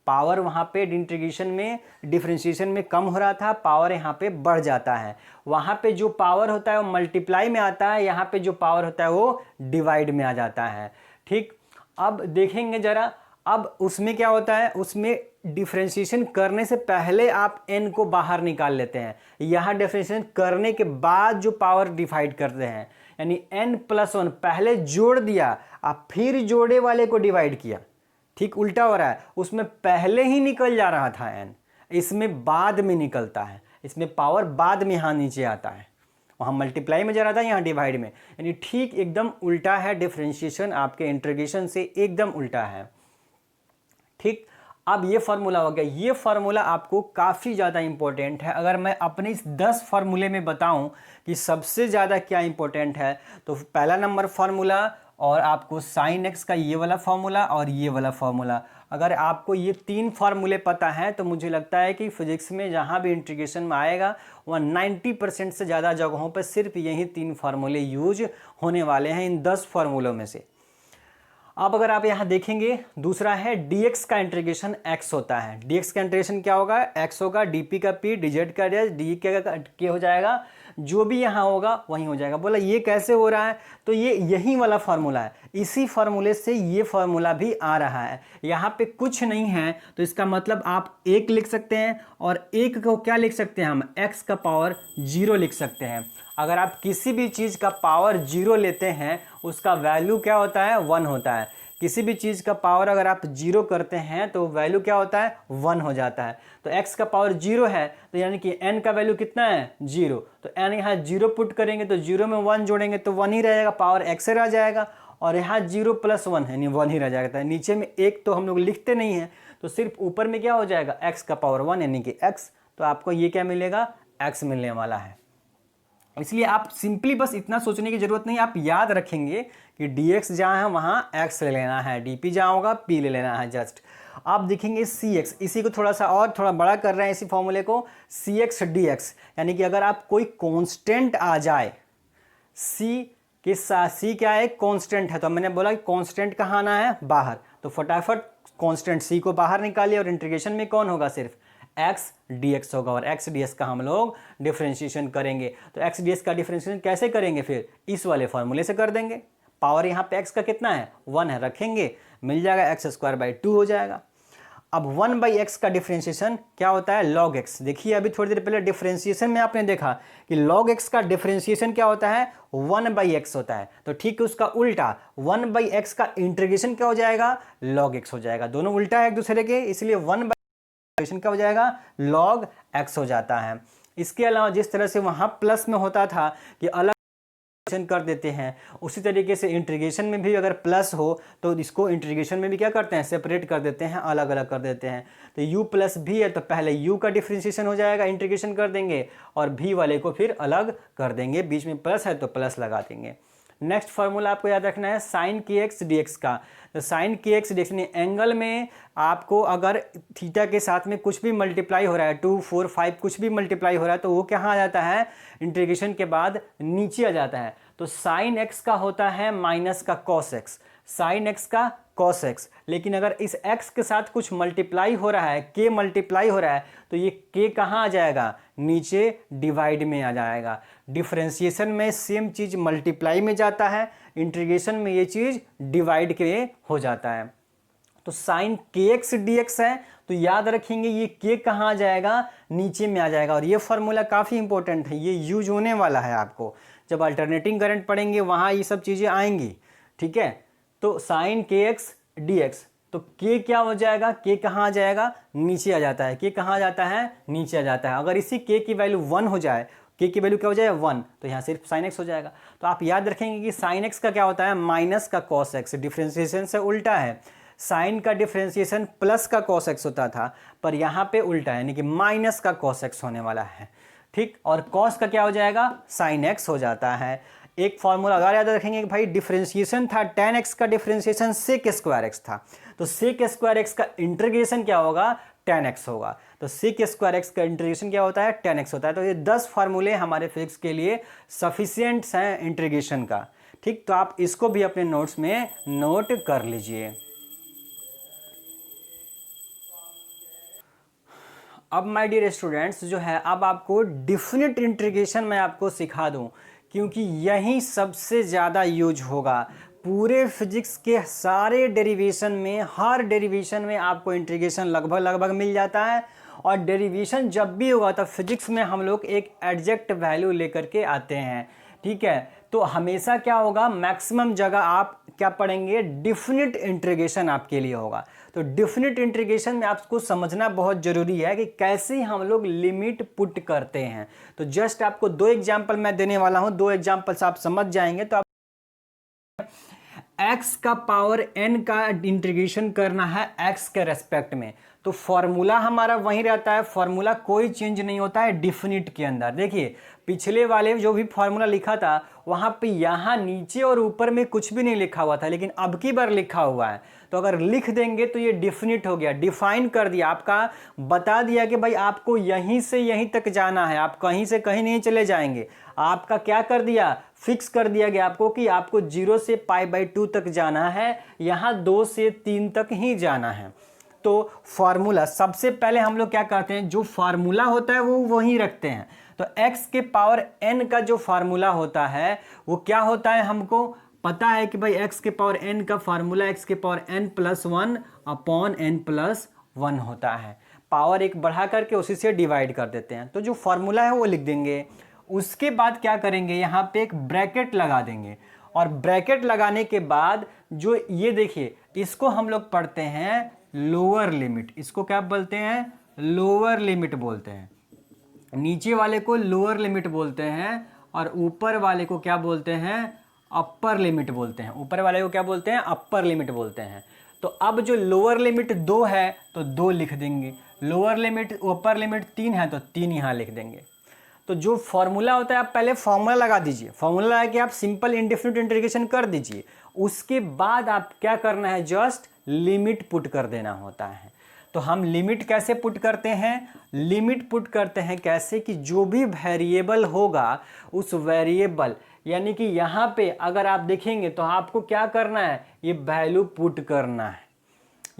पावर वहाँ पे इंटीग्रेशन में डिफरेंशिएशन में कम हो रहा था, पावर यहाँ पे बढ़ जाता है। वहाँ पे जो पावर होता है वो मल्टीप्लाई में आता है, यहाँ पे जो पावर होता है वो डिवाइड में आ जाता है। ठीक, अब देखेंगे जरा, अब उसमें क्या होता है, उसमें डिफरेंशिएशन करने से पहले आप n को बाहर निकाल लेते हैं, यहाँ डिफरेंशिएशन करने के बाद जो पावर डिवाइड करते हैं, यानी n+1 पहले जोड़ दिया, आप फिर जोड़े वाले को डिवाइड किया। ठीक उल्टा हो रहा है, उसमें पहले ही निकल जा रहा था n, इसमें बाद में निकलता है, इसमें पावर बाद में यहाँ नीचे आता है, वहाँ मल्टीप्लाई में जा रहा था, यहाँ डिवाइड में। यानी ठीक एकदम उल्टा है, डिफरेंशिएशन आपके इंटीग्रेशन से एकदम उल्टा है। ठीक, अब ये फार्मूला हो गया। ये फार्मूला आपको काफ़ी ज़्यादा इंपॉर्टेंट है। अगर मैं अपने इस 10 फार्मूले में बताऊं कि सबसे ज़्यादा क्या इंपॉर्टेंट है, तो पहला नंबर फार्मूला और आपको साइन एक्स का ये वाला फार्मूला और ये वाला फार्मूला। अगर आपको ये 3 फार्मूले पता हैं तो मुझे लगता है कि फिजिक्स में जहाँ भी इंटीग्रेशन में आएगा वह 90% से ज़्यादा जगहों पर सिर्फ यही 3 फार्मूले यूज होने वाले हैं इन 10 फार्मूलों में से। अब अगर आप यहाँ देखेंगे, दूसरा है dx का इंटीग्रेशन x होता है। dx का इंटीग्रेशन क्या होगा, x होगा, dp का p, dz का ds, d का k हो जाएगा, जो भी यहाँ होगा वहीं हो जाएगा। बोला ये कैसे हो रहा है, तो ये यही वाला फार्मूला है, इसी फार्मूले से ये फार्मूला भी आ रहा है। यहाँ पे कुछ नहीं है तो इसका मतलब आप 1 लिख सकते हैं, और 1 को क्या लिख सकते हैं हम, x का पावर 0 लिख सकते हैं। अगर आप किसी भी चीज़ का पावर 0 लेते हैं उसका वैल्यू क्या होता है, 1 होता है। किसी भी चीज़ का पावर अगर आप 0 करते हैं तो वैल्यू क्या होता है, 1 हो जाता है। तो x का पावर 0 है तो यानी कि n का वैल्यू कितना है, 0। तो n यहाँ 0 पुट करेंगे तो 0 में 1 जोड़ेंगे तो 1 ही रहेगा, पावर x से रह जाएगा। और यहाँ 0 + 1 है, 1 ही रह जाएगा। तो नीचे में 1 तो हम लोग लिखते नहीं हैं, तो सिर्फ ऊपर में क्या हो जाएगा, x का पावर 1 यानी कि x। तो आपको ये क्या मिलेगा, x मिलने वाला है। इसलिए आप सिंपली बस इतना सोचने की जरूरत नहीं, आप याद रखेंगे कि dx जहाँ है वहाँ x ले लेना है, dp जहाँ होगा p ले लेना है। जस्ट आप देखेंगे cx, इसी को थोड़ा बड़ा कर रहे हैं इसी फॉर्मूले को, cx dx, यानी कि अगर आप कोई कांस्टेंट आ जाए c के साथ, c क्या है, कांस्टेंट है, तो मैंने बोला कि कांस्टेंट कहाँ आना है, बाहर। तो फटाफट कांस्टेंट c को बाहर निकालिए और इंटीग्रेशन में कौन होगा, सिर्फ x dx होगा। और x ds का हम लोग डिफरेंशिएशन करेंगे। तो x ds का डिफरेंशिएशन कैसे करेंगे, फिर इस वाले फॉर्मूले से कर देंगे। पावर यहाँ पे x का कितना है, 1 है, रखेंगे, मिल जाएगा x²/2 हो जाएगा। अब 1/x का डिफरेंशिएशन क्या होता है, log x। देखिए अभी थोड़ी देर पहले डिफरेंशिएशन में आपने देखा कि log x का डिफरेंशिएशन क्या होता है, 1/x होता है। तो ठीक है, उसका उल्टा 1/x का इंटीग्रेशन क्या हो जाएगा, log x हो जाएगा। दोनों उल्टा है एक दूसरे के, इसलिए 1 क्या हो जाएगा, log x हो जाता है। इसके अलावा जिस तरह से वहां प्लस में होता था कि अलग कर देते हैं, उसी तरीके से इंटीग्रेशन में भी अगर प्लस हो तो इसको इंटीग्रेशन में भी क्या करते हैं, सेपरेट कर देते हैं, अलग अलग कर देते हैं। तो u + v है तो पहले u का डिफरेंशिएशन हो जाएगा, इंटीग्रेशन कर देंगे, और v वाले को फिर अलग कर देंगे, बीच में प्लस है तो प्लस लगा देंगे। नेक्स्ट फार्मूला आपको याद रखना है sin kx dx का। तो sin kx dx यानी एंगल में आपको अगर थीटा के साथ में कुछ भी मल्टीप्लाई हो रहा है, 2, 4, 5 कुछ भी मल्टीप्लाई हो रहा है, तो वो कहाँ आ जाता है, इंटीग्रेशन के बाद नीचे आ जाता है। तो sin x का होता है माइनस का cos x, sin x का cos x। लेकिन अगर इस x के साथ कुछ मल्टीप्लाई हो रहा है, k मल्टीप्लाई हो रहा है, तो ये k कहाँ आ जाएगा, नीचे डिवाइड में आ जाएगा। डिफरेंशिएशन में सेम चीज़ मल्टीप्लाई में जाता है, इंटीग्रेशन में ये चीज़ डिवाइड के हो जाता है। तो sin kx dx है तो याद रखेंगे ये k कहाँ आ जाएगा, नीचे में आ जाएगा। और ये फार्मूला काफ़ी इंपॉर्टेंट है, ये यूज होने वाला है आपको जब अल्टरनेटिंग करंट पढ़ेंगे, वहाँ ये सब चीज़ें आएंगी, ठीक है। तो sin kx dx, तो k क्या हो जाएगा, k कहाँ आ जाएगा, नीचे आ जाता है। k कहाँ आ जाता है, नीचे आ जाता है। अगर इसी k की वैल्यू 1 हो जाए, k की वैल्यू क्या हो जाए, 1, तो यहाँ सिर्फ sin x हो जाएगा। तो आप याद रखेंगे कि sin x का क्या होता है, माइनस का cos x, डिफरेंशिएशन से उल्टा है। साइन का डिफरेंशिएशन प्लस का cos x होता था, पर यहाँ पे उल्टा है, यानी कि माइनस का cos x होने वाला है, ठीक। और cos का क्या हो जाएगा, sin x हो जाता है। एक फॉर्मूला अगर याद रखेंगे कि भाई डिफरेंशिएशन था tan x का डिफरेंशिएशन sec² x था, तो sec² x का इंटीग्रेशन क्या होगा, tan x होगा। तो sec² x का इंटीग्रेशन क्या होता है, tan x होता है। तो ये 10 फार्मूले हमारे फिजिक्स के लिए सफिशिएंट्स हैं इंटीग्रेशन का, ठीक। तो आप इसको भी अपने नोट्स में नोट कर लीजिए। अब माय डियर स्टूडेंट्स जो है, अब आपको डिफिनिट इंटीग्रेशन मैं आपको सिखा दूं, क्योंकि यही सबसे ज़्यादा यूज होगा। पूरे फिजिक्स के सारे डेरिवेशन में, हर डेरिवेशन में आपको इंटीग्रेशन लगभग मिल जाता है। और डेरिवेशन जब भी होगा तब फिजिक्स में हम लोग एक एग्जैक्ट वैल्यू लेकर के आते हैं, ठीक है। तो हमेशा क्या होगा, मैक्सिमम जगह आप क्या पढ़ेंगे, डिफिनिट इंटीग्रेशन आपके लिए होगा। तो डिफिनिट इंटीग्रेशन में आपको समझना बहुत ज़रूरी है कि कैसे हम लोग लिमिट पुट करते हैं। तो जस्ट आपको 2 एग्जाम्पल मैं देने वाला हूं, 2 एग्जाम्पल्स आप समझ जाएंगे तो आप x का पावर n का इंटीग्रेशन करना है x के रेस्पेक्ट में। तो फॉर्मूला हमारा वहीं रहता है, फॉर्मूला कोई चेंज नहीं होता है डिफिनिट के अंदर। देखिए पिछले वाले जो भी फॉर्मूला लिखा था वहाँ पे यहाँ नीचे और ऊपर में कुछ भी नहीं लिखा हुआ था, लेकिन अब की बार लिखा हुआ है। तो अगर लिख देंगे तो ये डिफिनिट हो गया, डिफाइन कर दिया, आपका बता दिया कि भाई आपको यहीं से यहीं तक जाना है, आप कहीं से कहीं नहीं चले जाएंगे। आपका क्या कर दिया, फिक्स कर दिया गया आपको कि आपको 0 से π/2 तक जाना है, यहाँ 2 से 3 तक ही जाना है। तो फार्मूला सबसे पहले हम लोग क्या करते हैं, जो फार्मूला होता है वो वहीं रखते हैं। तो x के पावर n का जो फार्मूला होता है वो क्या होता है, हमको पता है कि भाई x के पावर n का फार्मूला x के पावर n+1/n+1 होता है। पावर एक बढ़ा करके उसी से डिवाइड कर देते हैं। तो जो फार्मूला है वो लिख देंगे। उसके बाद क्या करेंगे, यहाँ पे एक ब्रैकेट लगा देंगे, और ब्रैकेट लगाने के बाद जो ये देखिए, इसको हम लोग पढ़ते हैं लोअर लिमिट। इसको क्या बोलते हैं? लोअर लिमिट बोलते हैं। नीचे वाले को लोअर लिमिट बोलते हैं और ऊपर वाले को क्या बोलते हैं? अपर लिमिट बोलते हैं। ऊपर वाले को क्या बोलते हैं? अपर लिमिट बोलते हैं। तो अब जो लोअर लिमिट 2 है तो 2 लिख देंगे, लोअर लिमिट अपर लिमिट 3 है तो 3 यहाँ लिख देंगे। तो जो फॉर्मूला होता है आप पहले फॉर्मूला लगा दीजिए, फॉर्मूला लगा के आप सिंपल इंडेफिनिट इंटीग्रेशन कर दीजिए। उसके बाद आप क्या करना है? जस्ट लिमिट पुट कर देना होता है। तो हम लिमिट कैसे पुट करते हैं? लिमिट पुट करते हैं कैसे कि जो भी वेरिएबल होगा उस वेरिएबल, यानी कि यहाँ पे अगर आप देखेंगे तो आपको क्या करना है? ये वैल्यू पुट करना है।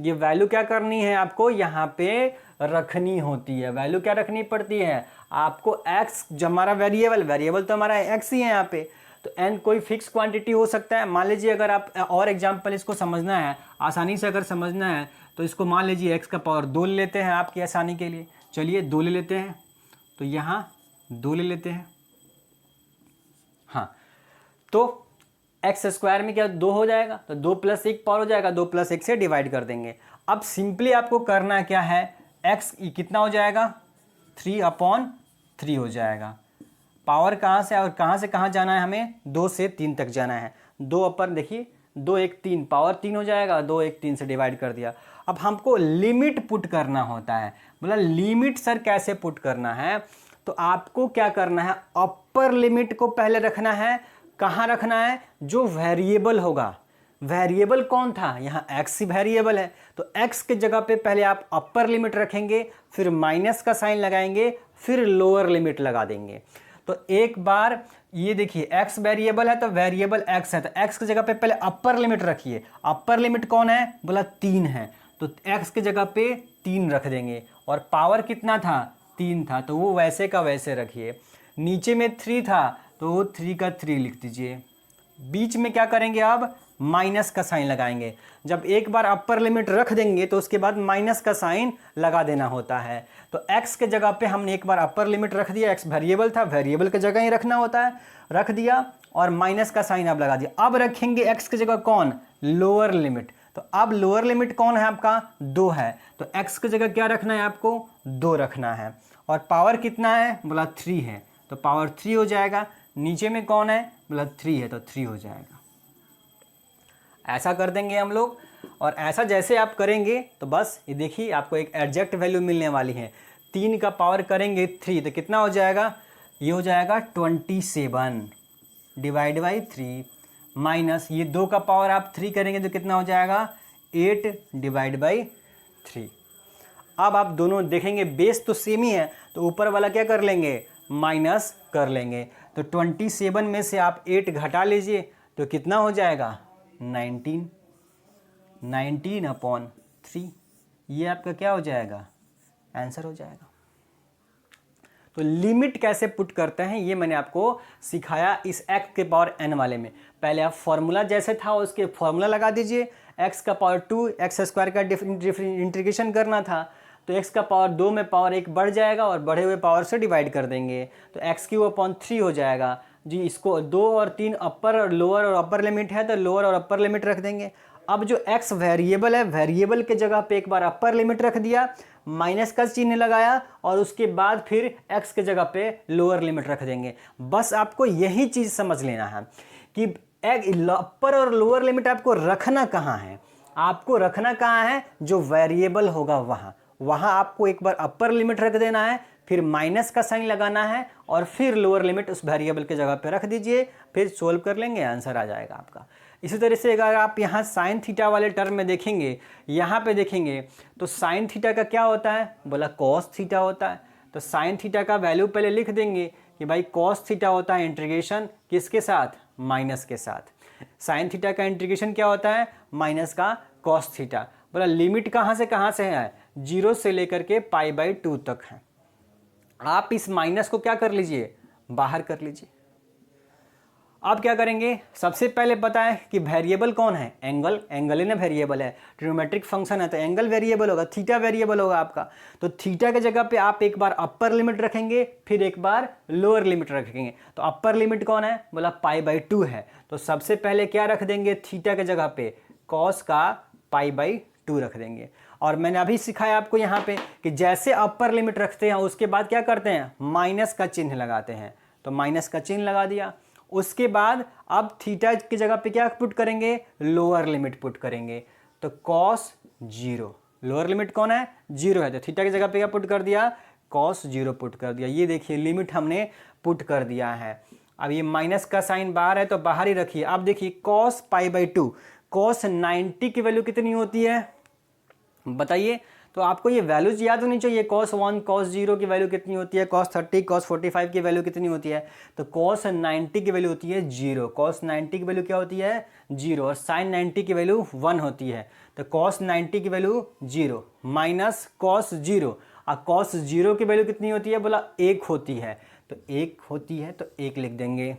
ये वैल्यू क्या करनी है? आपको यहाँ पे रखनी होती है। वैल्यू क्या रखनी पड़ती है? आपको x, जो हमारा वेरिएबल तो हमारा x ही है यहाँ पे, तो n कोई फिक्स क्वांटिटी हो सकता है। मान लीजिए अगर आप और एग्जांपल इसको समझना है, आसानी से अगर समझना है तो इसको मान लीजिए x का पावर 2 ले लेते हैं आपकी आसानी के लिए। चलिए 2 ले लेते हैं, तो यहाँ 2 ले लेते हैं। हाँ, तो एक्स स्क्वायर में क्या 2 हो जाएगा, तो 2 + 1 पावर हो जाएगा, 2 + 1 से डिवाइड कर देंगे। अब सिंपली आपको करना क्या है? x कितना हो जाएगा? 3/3 हो जाएगा। पावर कहाँ से और कहाँ से कहाँ जाना है? हमें 2 से 3 तक जाना है। 2 अपर देखिए, 2 1 3, पावर 3 हो जाएगा, 2 1 3 से डिवाइड कर दिया। अब हमको लिमिट पुट करना होता है। बोला लिमिट सर कैसे पुट करना है? तो आपको क्या करना है? अपर लिमिट को पहले रखना है। कहाँ रखना है? जो वेरिएबल होगा। वेरिएबल कौन था? यहाँ x ही वेरिएबल है, तो x के जगह पे पहले आप अपर लिमिट रखेंगे, फिर माइनस का साइन लगाएंगे, फिर लोअर लिमिट लगा देंगे। तो एक बार ये देखिए, x वेरिएबल है तो वेरिएबल x है, तो x की जगह पे पहले अपर लिमिट रखिए। अपर लिमिट कौन है? बोला 3 है, तो x की जगह पे 3 रख देंगे। और पावर कितना था? 3 था, तो वो वैसे का वैसे रखिए। नीचे में 3 था तो वो 3 का 3 लिख दीजिए। बीच में क्या करेंगे? अब माइनस का साइन लगाएंगे। जब एक बार अपर लिमिट रख देंगे तो उसके बाद माइनस का साइन लगा देना होता है। तो x के जगह पे हमने एक बार अपर लिमिट रख दिया, x वेरिएबल था, वेरिएबल की जगह ही रखना होता है, रख दिया और माइनस का साइन अब लगा दिया। अब रखेंगे x की जगह कौन? Lower limit. तो अब लोअर लिमिट कौन है आपका? 2 है, तो x की जगह क्या रखना है? आपको 2 रखना है। और पावर कितना है? बोला 3 है, तो पावर 3 हो जाएगा। नीचे में कौन है? बोला 3 है, तो 3 हो जाएगा। ऐसा कर देंगे हम लोग। और ऐसा जैसे आप करेंगे तो बस ये देखिए आपको एक एग्जैक्ट वैल्यू मिलने वाली है। 3 का पावर करेंगे 3 तो कितना हो जाएगा? ये हो जाएगा 27 डिवाइड बाई 3 माइनस ये 2 का पावर आप 3 करेंगे तो कितना हो जाएगा? 8 डिवाइड बाई 3। अब आप दोनों देखेंगे बेस तो सेम ही है, तो ऊपर वाला क्या कर लेंगे? माइनस कर लेंगे। तो 27 में से आप 8 घटा लीजिए तो कितना हो जाएगा? 19/3। ये आपका क्या हो जाएगा? आंसर हो जाएगा। तो लिमिट कैसे पुट करते हैं ये मैंने आपको सिखाया इस x के पावर n वाले में। पहले आप फॉर्मूला जैसे था उसके फॉर्मूला लगा दीजिए। x का पावर 2, x स्क्वायर का इंटीग्रेशन करना था, तो x का पावर 2 में पावर 1 बढ़ जाएगा और बढ़े हुए पावर से डिवाइड कर देंगे, तो x³ हो जाएगा जी। इसको 2 और 3 अपर और लोअर और अपर लिमिट है, तो लोअर और अपर लिमिट रख देंगे। अब जो x वेरिएबल है, वेरिएबल के जगह पे एक बार अपर लिमिट रख दिया, माइनस का चिन्ह लगाया और उसके बाद फिर x के जगह पे लोअर लिमिट रख देंगे। बस आपको यही चीज़ समझ लेना है कि अपर और लोअर लिमिट आपको रखना कहाँ है। आपको रखना कहाँ है? जो वेरिएबल होगा वहाँ आपको एक बार अपर लिमिट रख देना है, फिर माइनस का साइन लगाना है और फिर लोअर लिमिट उस वेरिएबल के जगह पे रख दीजिए, फिर सोल्व कर लेंगे, आंसर आ जाएगा आपका। इसी तरह से अगर आप यहाँ साइन थीटा वाले टर्म में देखेंगे, यहाँ पे देखेंगे तो साइन थीटा का क्या होता है? बोला कॉस थीटा होता है। तो साइन थीटा का वैल्यू पहले लिख देंगे कि भाई कॉस थीटा होता है इंटीग्रेशन किसके साथ? माइनस के साथ। साइन थीटा का इंटीग्रेशन क्या होता है? माइनस का कॉस थीटा। बोला लिमिट कहाँ से है? 0 से लेकर के π/2 तक है। आप इस माइनस को क्या कर लीजिए? बाहर कर लीजिए। अब क्या करेंगे? सबसे पहले पता है कि वेरिएबल कौन है? एंगल। एंगल ही ना वेरिएबल है, ट्रिग्नोमेट्रिक फंक्शन है तो एंगल वेरिएबल होगा, थीटा वेरिएबल होगा आपका। तो थीटा के जगह पे आप एक बार अपर लिमिट रखेंगे, फिर एक बार लोअर लिमिट रखेंगे। तो अपर लिमिट कौन है? बोला π/2 है, तो सबसे पहले क्या रख देंगे? थीटा के जगह पे कॉस का π/2 रख देंगे। और मैंने अभी सिखाया आपको यहाँ पे कि जैसे अपर लिमिट रखते हैं उसके बाद क्या करते हैं, माइनस का चिन्ह लगाते हैं, तो माइनस का चिन्ह लगा दिया। उसके बाद अब थीटा की जगह पे क्या पुट करेंगे, लोअर लिमिट पुट करेंगे, तो कॉस 0, लोअर लिमिट कौन है, 0 है, तो थीटा की जगह पे क्या पुट कर दिया, कॉस 0 पुट कर दिया। ये देखिए लिमिट हमने पुट कर दिया है। अब ये माइनस का साइन बाहर है तो बाहर ही रखिए। अब देखिए कॉस π/2, कॉस 90 की वैल्यू कितनी होती है बताइए, तो आपको ये वैल्यूज याद होनी चाहिए। cos 1 cos 0 की वैल्यू कितनी होती है, cos 30 cos 45 की वैल्यू कितनी होती है, तो cos 90 की वैल्यू होती है 0, cos 90 की वैल्यू क्या होती है 0, और sin 90 की वैल्यू 1 होती है, तो cos 90 की वैल्यू 0 माइनस cos 0, और cos 0 की वैल्यू कितनी होती है, बोला 1 होती है, तो 1 होती है तो 1 लिख देंगे।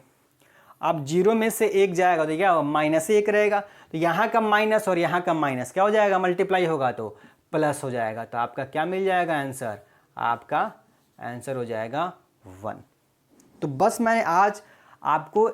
अब 0 में से 1 जाएगा तो क्या होगा, -1 रहेगा, तो यहाँ का माइनस और यहाँ का माइनस क्या हो जाएगा, मल्टीप्लाई होगा तो प्लस हो जाएगा, तो आपका क्या मिल जाएगा आंसर, आपका आंसर हो जाएगा 1। तो बस मैंने आज आपको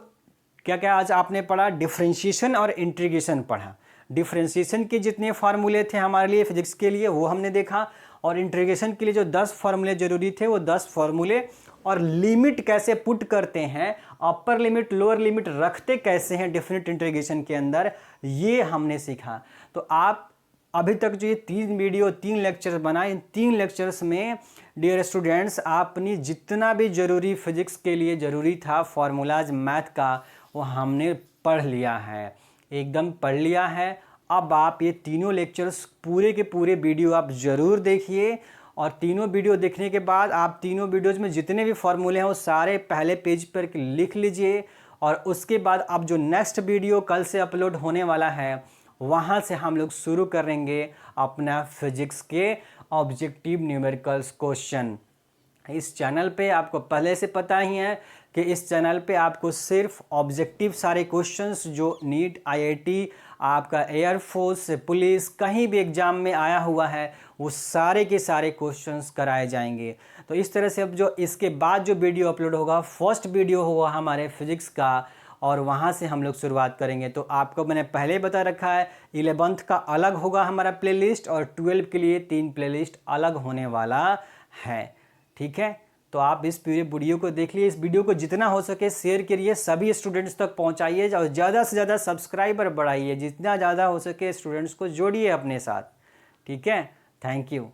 क्या क्या आज आपने पढ़ा, डिफरेंशिएशन और इंटीग्रेशन पढ़ा। डिफरेंशिएशन के जितने फार्मूले थे हमारे लिए फिजिक्स के लिए वो हमने देखा, और इंटीग्रेशन के लिए जो 10 फार्मूले जरूरी थे वो 10 फार्मूले, और लिमिट कैसे पुट करते हैं, अपर लिमिट लोअर लिमिट रखते कैसे हैं डेफिनेट इंटीग्रेशन के अंदर, ये हमने सीखा। तो आप अभी तक जो ये 3 वीडियो 3 लेक्चर बनाए, इन 3 लेक्चर्स में डियर स्टूडेंट्स आपने जितना भी जरूरी फिजिक्स के लिए ज़रूरी था फार्मूलाज मैथ का वो हमने पढ़ लिया है, एकदम पढ़ लिया है। अब आप ये तीनों लेक्चर्स पूरे के पूरे वीडियो आप ज़रूर देखिए, और तीनों वीडियो देखने के बाद आप तीनों वीडियोज़ में जितने भी फार्मूले हैं वो सारे पहले पेज पर लिख लीजिए, और उसके बाद अब जो नेक्स्ट वीडियो कल से अपलोड होने वाला है वहाँ से हम लोग शुरू करेंगे अपना फिजिक्स के ऑब्जेक्टिव न्यूमेरिकल्स क्वेश्चन। इस चैनल पे आपको पहले से पता ही है कि इस चैनल पे आपको सिर्फ ऑब्जेक्टिव सारे क्वेश्चंस जो नीट आईआईटी आपका एयरफोर्स पुलिस कहीं भी एग्ज़ाम में आया हुआ है वो सारे के सारे क्वेश्चंस कराए जाएंगे। तो इस तरह से अब जो इसके बाद जो वीडियो अपलोड होगा फर्स्ट वीडियो होगा हमारे फिजिक्स का, और वहाँ से हम लोग शुरुआत करेंगे। तो आपको मैंने पहले बता रखा है 11th का अलग होगा हमारा प्लेलिस्ट, और 12 के लिए 3 प्लेलिस्ट अलग होने वाला है, ठीक है। तो आप इस पूरे वीडियो को देख लिए, इस वीडियो को जितना हो सके शेयर करिए, सभी स्टूडेंट्स तक पहुंचाइए, और ज़्यादा से ज़्यादा सब्सक्राइबर बढ़ाइए, जितना ज़्यादा हो सके स्टूडेंट्स को जोड़िए अपने साथ, ठीक है। Thank you.